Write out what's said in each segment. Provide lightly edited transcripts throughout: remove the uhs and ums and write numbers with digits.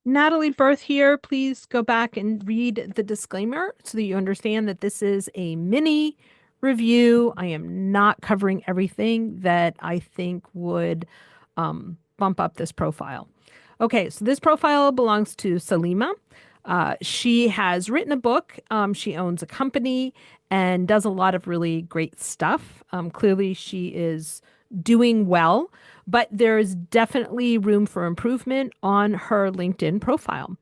Natalie Birth here. Please go back and read the disclaimer so that you understand that this is a mini review. I am not covering everything that I think would bump up this profile. Okay, so this profile belongs to Saleema. She has written a book. She owns a company and does a lot of really great stuff. Clearly, she is doing well, but there is definitely room for improvement on her LinkedIn profile.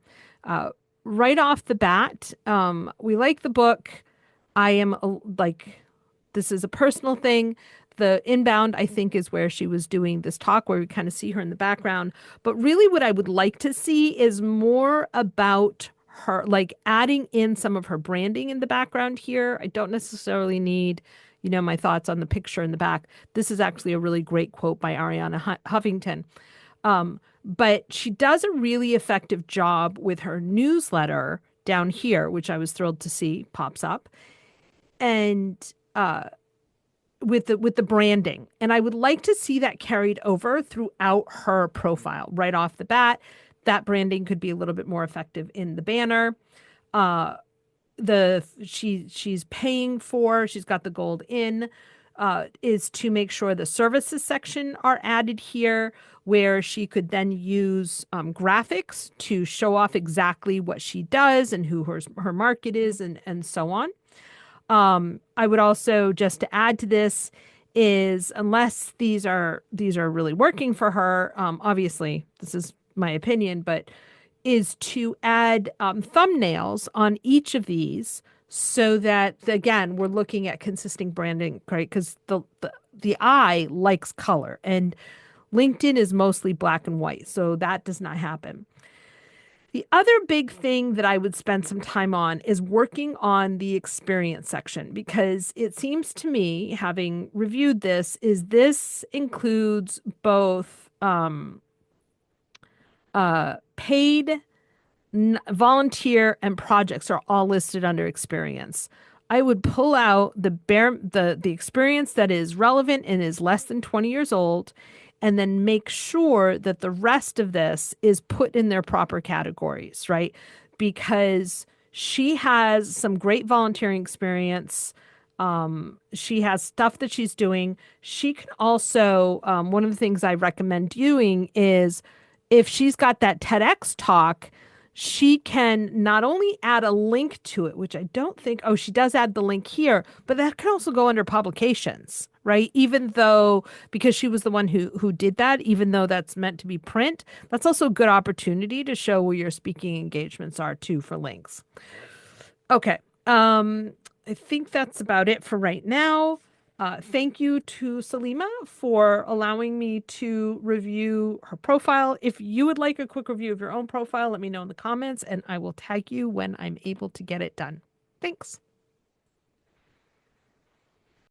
Uh, right off the bat, we like the book. I am like, this is a personal thing. The inbound, I think, is where she was doing this talk, where we kind of see her in the background. But really, what I would like to see is more about her, like adding in some of her branding in the background here. I don't necessarily need, my thoughts on the picture in the back. This is actually a really great quote by Ariana Huffington. But she does a really effective job with her newsletter down here, which I was thrilled to see pops up. And with the branding. And I would like to see that carried over throughout her profile right off the bat. That branding could be a little bit more effective in the banner. Uh, she's paying for, she's got the gold in, is to make sure the services section are added here, where she could then use graphics to show off exactly what she does and who her market is, and so on. I would also, just to add to this, is unless these are really working for her, obviously this is my opinion, but is to add thumbnails on each of these so that, again, we're looking at consistent branding, right? Because the eye likes color, and LinkedIn is mostly black and white, so that does not happen. The other big thing that I would spend some time on is working on the experience section, because it seems to me, having reviewed this, is this includes both paid, volunteer, and projects are all listed under experience. I would pull out the experience that is relevant and is less than 20 years old, and then make sure that the rest of this is put in their proper categories, right? Because she has some great volunteering experience. She has stuff that she's doing. She can also, one of the things I recommend doing is, if she's got that TEDx talk, she can not only add a link to it, which I don't think, oh, she does add the link here, but that could also go under publications, right? Even though, because she was the one who did that, even though that's meant to be print, that's also a good opportunity to show where your speaking engagements are too for links. Okay. I think that's about it for right now. Thank you to Saleema for allowing me to review her profile. If you would like a quick review of your own profile, let me know in the comments and I will tag you when I'm able to get it done. Thanks.